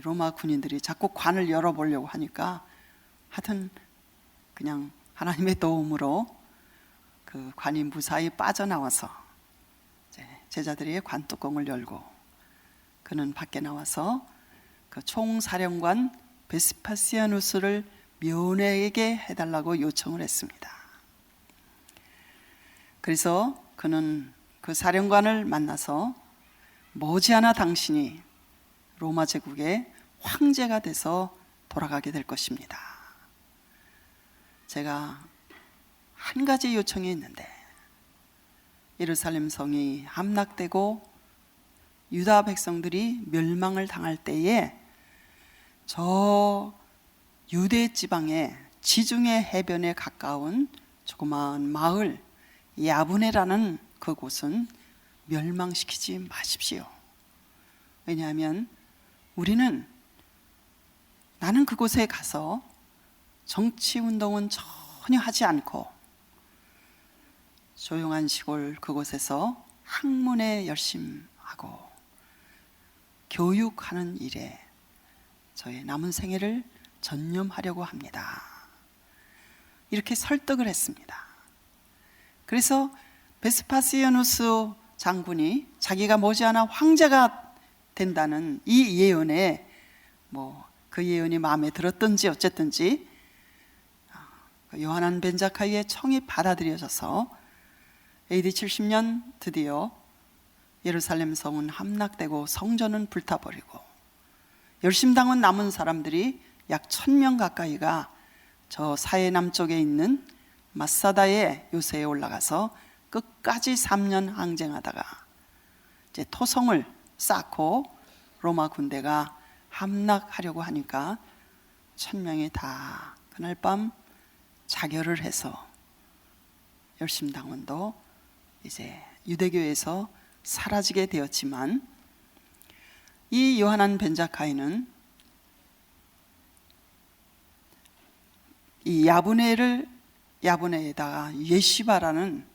로마 군인들이 자꾸 관을 열어보려고 하니까 하여튼 그냥 하나님의 도움으로 그 관이 무사히 빠져나와서 제자들이 관 뚜껑을 열고 그는 밖에 나와서 그 총사령관 베스파시아누스를 면회하게 해달라고 요청을 했습니다. 그래서 그는 그 사령관을 만나서 머지않아 당신이 로마 제국의 황제가 돼서 돌아가게 될 것입니다. 제가 한 가지 요청이 있는데, 예루살렘 성이 함락되고 유다 백성들이 멸망을 당할 때에 저 유대 지방의 지중해 해변에 가까운 조그마한 마을 야브네라는 그곳은 멸망시키지 마십시오. 왜냐하면 나는 그곳에 가서 정치운동은 전혀 하지 않고 조용한 시골 그곳에서 학문에 열심하고 교육하는 일에 저의 남은 생애를 전념하려고 합니다. 이렇게 설득을 했습니다. 그래서 베스파시아누스 장군이 자기가 머지않아 황제가 된다는 이 예언에 그 예언이 마음에 들었든지 어쨌든지 요하난 벤자카이의 청이 받아들여져서 AD 70년 드디어 예루살렘 성은 함락되고 성전은 불타버리고 열심당원 남은 사람들이 약 1000명 가까이가 저 사해 남쪽에 있는 마사다의 요새에 올라가서 끝까지 3년 항쟁하다가 이제 토성을 쌓고 로마 군대가 함락하려고 하니까 1000명이 다 그날 밤 자결을 해서 열심당원도 이제 유대교에서 사라지게 되었지만, 이 요하난 벤자카이는 이 야브네에다가 예시바라는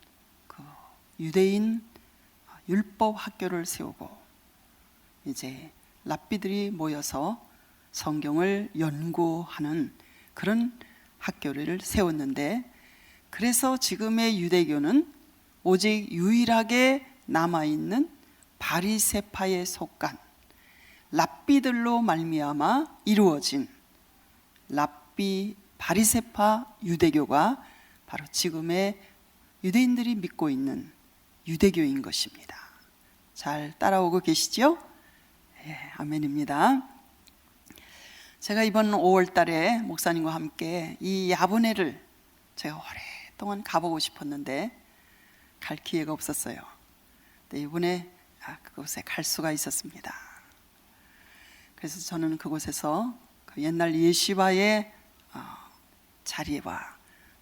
그 유대인 율법 학교를 세우고 이제 랍비들이 모여서 성경을 연구하는 그런 학교를 세웠는데, 그래서 지금의 유대교는 오직 유일하게 남아있는 바리새파에 속한 랍비들로 말미암아 이루어진 랍비 바리새파 유대교가 바로 지금의 유대인들이 믿고 있는 유대교인 것입니다. 잘 따라오고 계시죠? 예, 아멘입니다. 제가 이번 5월 달에 목사님과 함께 이 야브네를 제가 오랫동안 가보고 싶었는데 갈 기회가 없었어요. 근데 이번에 그곳에 갈 수가 있었습니다. 그래서 저는 그곳에서 그 옛날 예시바의 자리와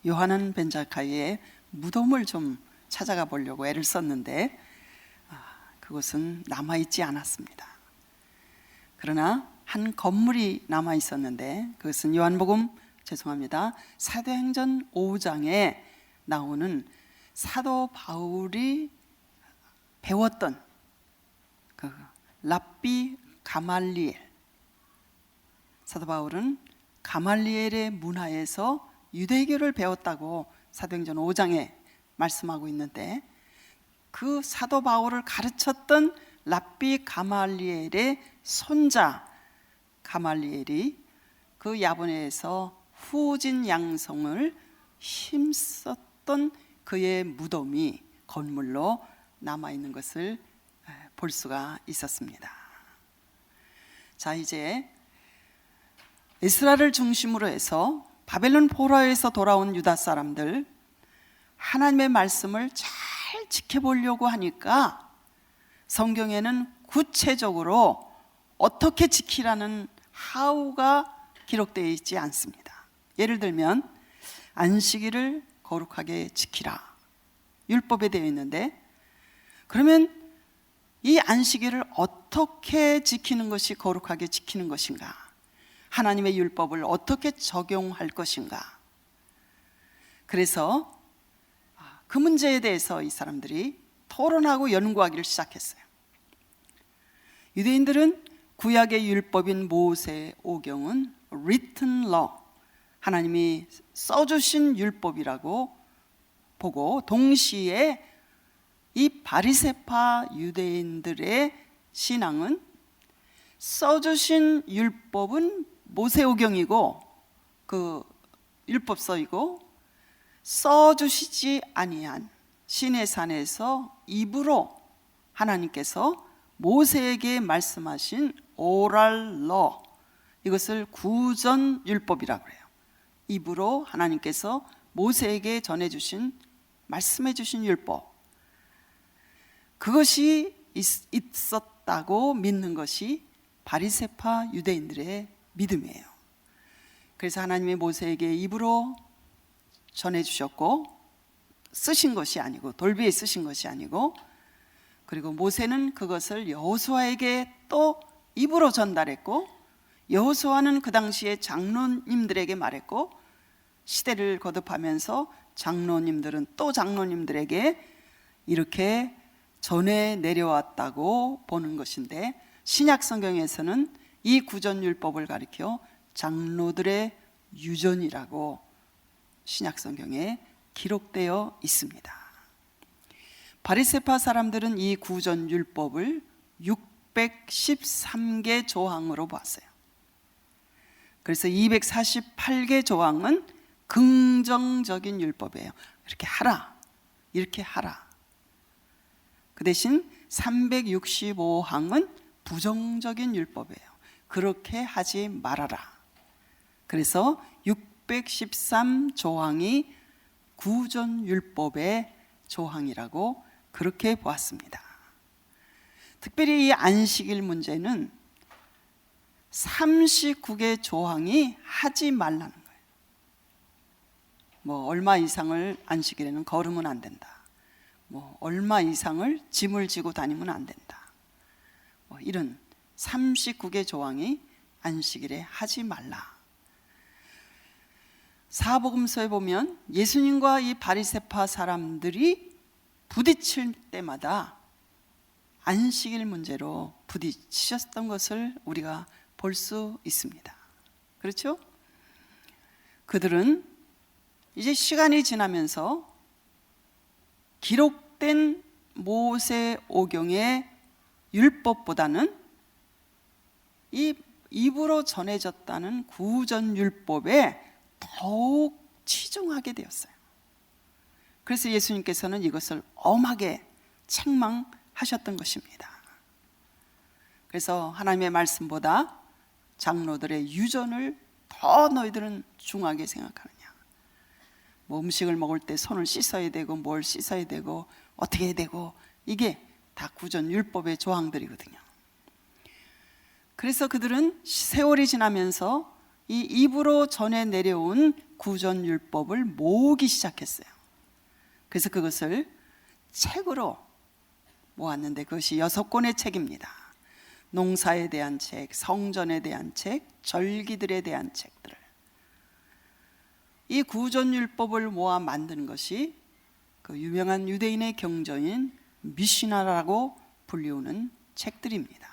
요하난 벤자카이의 무덤을 좀 찾아가 보려고 애를 썼는데 그곳은 남아있지 않았습니다. 그러나 한 건물이 남아 있었는데, 그것은 사도행전 5장에 나오는 사도 바울이 배웠던 그 랍비 가말리엘. 사도 바울은 가말리엘의 문화에서 유대교를 배웠다고 사도행전 5장에 말씀하고 있는데, 그 사도 바울을 가르쳤던 랍비 가말리엘의 손자 가말리엘이 그 야브네에서 후진 양성을 힘썼던 그의 무덤이 건물로 남아있는 것을 볼 수가 있었습니다. 자, 이제 에스라를 중심으로 해서 바벨론 포로에서 돌아온 유다 사람들, 하나님의 말씀을 잘 지켜보려고 하니까 성경에는 구체적으로 어떻게 지키라는 how가 기록되어 있지 않습니다. 예를 들면 안식일을 거룩하게 지키라, 율법에 되어 있는데, 그러면 이 안식일을 어떻게 지키는 것이 거룩하게 지키는 것인가? 하나님의 율법을 어떻게 적용할 것인가? 그래서 그 문제에 대해서 이 사람들이 토론하고 연구하기를 시작했어요. 유대인들은 구약의 율법인 모세오경은 written law, 하나님이 써주신 율법이라고 보고, 동시에 이 바리새파 유대인들의 신앙은 써주신 율법은 모세오경이고 그 율법서이고, 써주시지 아니한 시내산에서 입으로 하나님께서 모세에게 말씀하신 오랄 러, 이것을 구전율법이라고 해요. 입으로 하나님께서 모세에게 전해주신, 말씀해주신 율법, 그것이 있었다고 믿는 것이 바리새파 유대인들의 믿음이에요. 그래서 하나님이 모세에게 입으로 전해주셨고, 쓰신 것이 아니고, 돌비에 쓰신 것이 아니고, 그리고 모세는 그것을 여호수아에게 또 입으로 전달했고, 여호수아는 그 당시에 장로님들에게 말했고, 시대를 거듭하면서 장로님들은 또 장로님들에게 이렇게 전해 내려왔다고 보는 것인데, 신약 성경에서는 이 구전율법을 가리켜 장로들의 유전이라고 신약 성경에 기록되어 있습니다. 바리새파 사람들은 이 구전율법을 613개 조항으로 보았어요. 그래서 248개 조항은 긍정적인 율법이에요. 이렇게 하라, 이렇게 하라. 그 대신 365항은 부정적인 율법이에요. 그렇게 하지 말아라. 그래서 613조항이 구전율법의 조항이라고 그렇게 보았습니다. 특별히 이 안식일 문제는 39개 조항이 하지 말라는 거예요. 뭐 얼마 이상을 안식일에는 걸으면 안 된다. 뭐 얼마 이상을 짐을 지고 다니면 안 된다. 뭐 이런 39개 조항이 안식일에 하지 말라. 사복음서에 보면 예수님과 이 바리새파 사람들이 부딪힐 때마다 안식일 문제로 부딪히셨던 것을 우리가 볼 수 있습니다. 그렇죠? 그들은 이제 시간이 지나면서 기록된 모세오경의 율법보다는 이 입으로 전해졌다는 구전율법에 더욱 치중하게 되었어요. 그래서 예수님께서는 이것을 엄하게 책망하셨던 것입니다. 그래서 하나님의 말씀보다 장로들의 유전을 더 너희들은 중하게 생각하느냐. 뭐 음식을 먹을 때 손을 씻어야 되고 뭘 씻어야 되고 어떻게 해야 되고, 이게 다 구전율법의 조항들이거든요. 그래서 그들은 세월이 지나면서 이 입으로 전해 내려온 구전율법을 모으기 시작했어요. 그래서 그것을 책으로 모았는데 그것이 6권의 책입니다. 농사에 대한 책, 성전에 대한 책, 절기들에 대한 책들을, 이 구전율법을 모아 만드는 것이 그 유명한 유대인의 경전인 미시나라고 불리우는 책들입니다.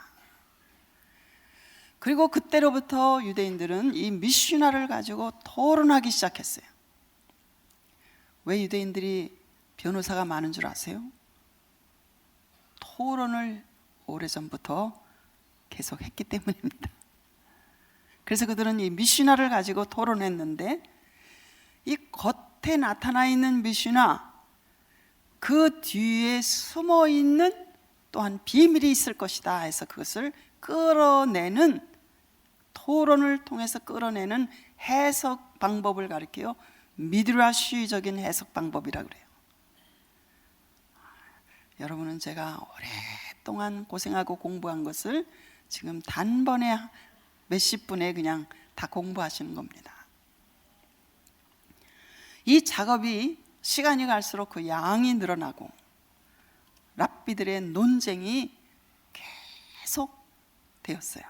그리고 그때로부터 유대인들은 이 미시나를 가지고 토론하기 시작했어요. 왜 유대인들이 변호사가 많은 줄 아세요? 토론을 오래전부터 계속 했기 때문입니다. 그래서 그들은 이 미시나를 가지고 토론했는데, 이 겉에 나타나 있는 미시나, 그 뒤에 숨어 있는 또한 비밀이 있을 것이다 해서 그것을 끌어내는, 토론을 통해서 끌어내는 해석 방법을 가리켜요. 미드라시적인 해석 방법이라고 그래요. 여러분은 제가 오랫동안 고생하고 공부한 것을 지금 단번에 몇십 분에 그냥 다 공부하시는 겁니다. 이 작업이 시간이 갈수록 그 양이 늘어나고 랍비들의 논쟁이 계속 되었어요.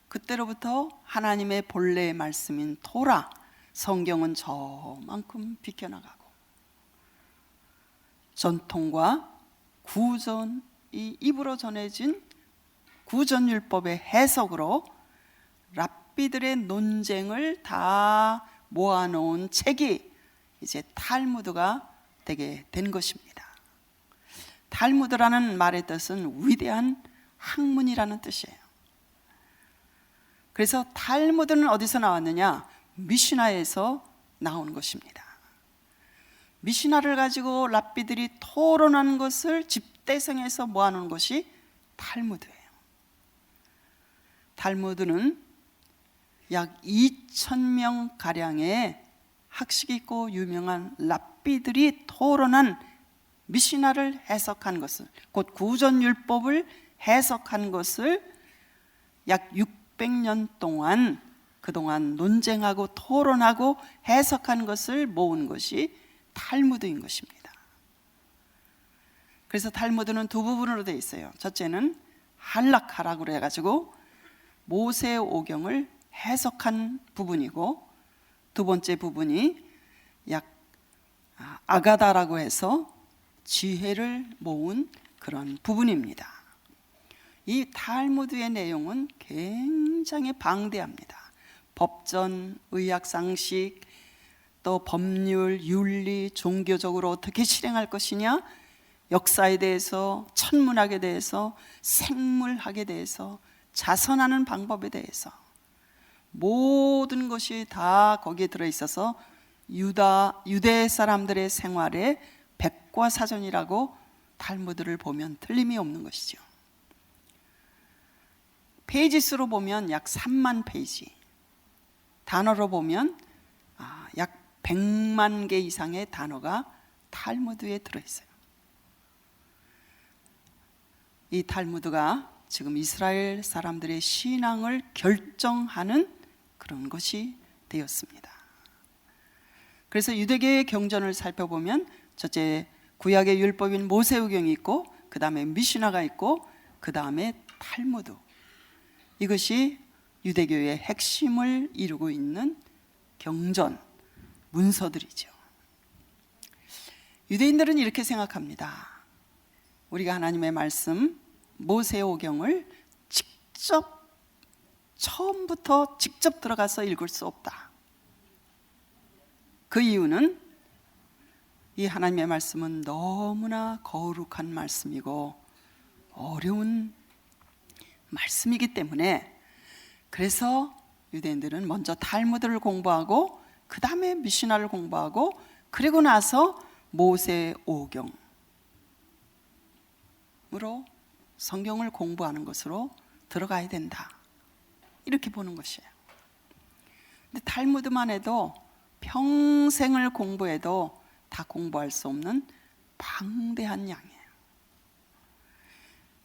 그때로부터 하나님의 본래의 말씀인 토라, 성경은 저만큼 비켜나가고, 전통과 구전, 이 입으로 전해진 구전율법의 해석으로 랍비들의 논쟁을 다 모아놓은 책이 이제 탈무드가 되게 된 것입니다. 탈무드라는 말의 뜻은 위대한 학문이라는 뜻이에요. 그래서 탈무드는 어디서 나왔느냐? 미시나에서 나온 것입니다. 미시나를 가지고 랍비들이 토론하는 것을 집대성에서 모아놓은 것이 탈무드예요. 탈무드는 약 2,000명 가량의 학식 있고 유명한 랍비들이 토론한 미시나를 해석한 것을, 곧 구전율법을 해석한 것을 약 600년 동안 그동안 논쟁하고 토론하고 해석한 것을 모은 것이 탈무드인 것입니다. 그래서 탈무드는 두 부분으로 되어 있어요. 첫째는 할라카라고 해가지고 모세오경을 해석한 부분이고, 두 번째 부분이 약 아가다라고 해서 지혜를 모은 그런 부분입니다. 이 탈무드의 내용은 굉장히 방대합니다. 법전, 의학상식, 또 법률, 윤리, 종교적으로 어떻게 실행할 것이냐, 역사에 대해서, 천문학에 대해서, 생물학에 대해서, 자선하는 방법에 대해서 모든 것이 다 거기에 들어있어서 유대 사람들의 생활의 백과사전이라고 탈무드를 보면 틀림이 없는 것이죠. 페이지 수로 보면 약 3만 페이지, 단어로 보면 약 100만 개 이상의 단어가 탈무드에 들어있어요. 이 탈무드가 지금 이스라엘 사람들의 신앙을 결정하는 그런 것이 되었습니다. 그래서 유대계의 경전을 살펴보면 첫째 구약의 율법인 모세오경이 있고, 그 다음에 미시나가 있고, 그 다음에 탈무드, 이것이 유대교의 핵심을 이루고 있는 경전 문서들이죠. 유대인들은 이렇게 생각합니다. 우리가 하나님의 말씀 모세오경을 직접 처음부터 직접 들어가서 읽을 수 없다. 그 이유는 이 하나님의 말씀은 너무나 거룩한 말씀이고 어려운 말씀이기 때문에, 그래서 유대인들은 먼저 탈무드를 공부하고 그 다음에 미시나를 공부하고 그리고 나서 모세오경으로 성경을 공부하는 것으로 들어가야 된다, 이렇게 보는 것이에요. 근데 탈무드만 해도 평생을 공부해도 다 공부할 수 없는 방대한 양이에요.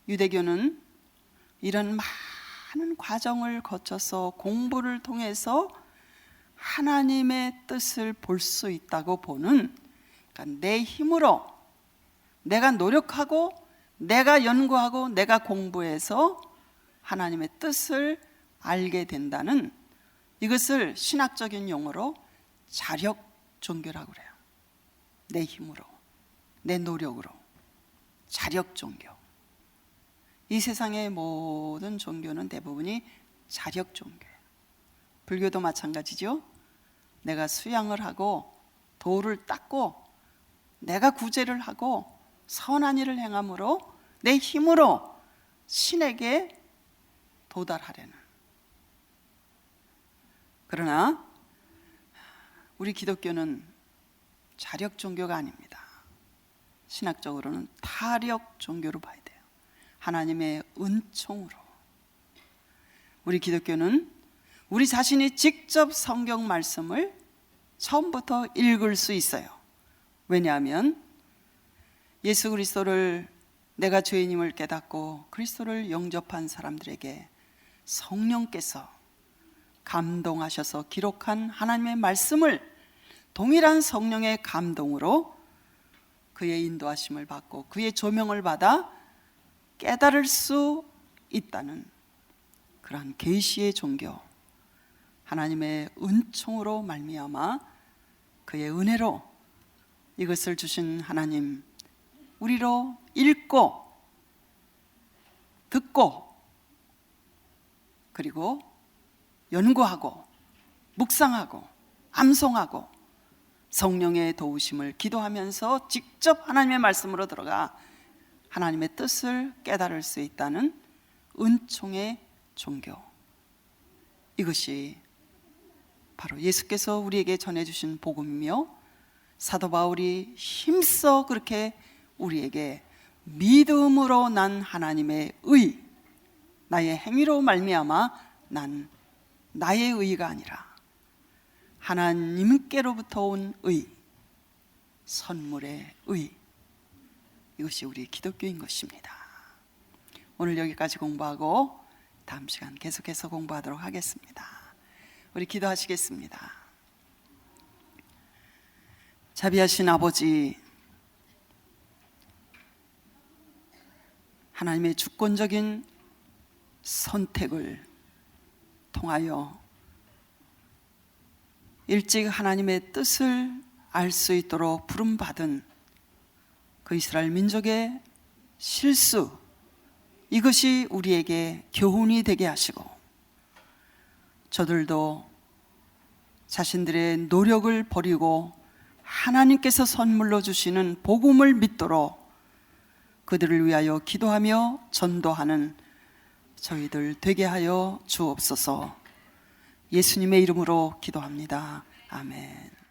유대교는 이런 많은 과정을 거쳐서 공부를 통해서 하나님의 뜻을 볼 수 있다고 보는, 그러니까 내 힘으로 내가 노력하고 내가 연구하고 내가 공부해서 하나님의 뜻을 알게 된다는, 이것을 신학적인 용어로 자력 종교라고 그래요. 내 힘으로, 내 노력으로. 자력 종교. 이 세상의 모든 종교는 대부분이 자력 종교예요. 불교도 마찬가지죠. 내가 수양을 하고 도를 닦고 내가 구제를 하고 선한 일을 행함으로 내 힘으로 신에게 도달하려는. 그러나 우리 기독교는 자력 종교가 아닙니다. 신학적으로는 타력 종교로 봐야 돼요. 하나님의 은총으로. 우리 기독교는 우리 자신이 직접 성경 말씀을 처음부터 읽을 수 있어요. 왜냐하면 예수 그리스도를, 내가 죄인임을 깨닫고 그리스도를 영접한 사람들에게 성령께서 감동하셔서 기록한 하나님의 말씀을 동일한 성령의 감동으로 그의 인도하심을 받고 그의 조명을 받아 깨달을 수 있다는 그러한 계시의 종교, 하나님의 은총으로 말미암아 그의 은혜로 이것을 주신 하나님, 우리로 읽고 듣고 그리고 연구하고 묵상하고 암송하고 성령의 도우심을 기도하면서 직접 하나님의 말씀으로 들어가 하나님의 뜻을 깨달을 수 있다는 은총의 종교, 이것이 바로 예수께서 우리에게 전해주신 복음이며 사도 바울이 힘써 그렇게 우리에게 믿음으로 난 하나님의 의, 나의 행위로 말미암아 난 나의 의가 아니라 하나님께로부터 온 의, 선물의 의, 이것이 우리 기독교인 것입니다. 오늘 여기까지 공부하고 다음 시간 계속해서 공부하도록 하겠습니다. 우리 기도하시겠습니다. 자비하신 아버지, 하나님의 주권적인 선택을 통하여 일찍 하나님의 뜻을 알 수 있도록 부름받은 그 이스라엘 민족의 실수, 이것이 우리에게 교훈이 되게 하시고 저들도 자신들의 노력을 버리고 하나님께서 선물로 주시는 복음을 믿도록 그들을 위하여 기도하며 전도하는 저희들 되게 하여 주옵소서. 예수님의 이름으로 기도합니다. 아멘.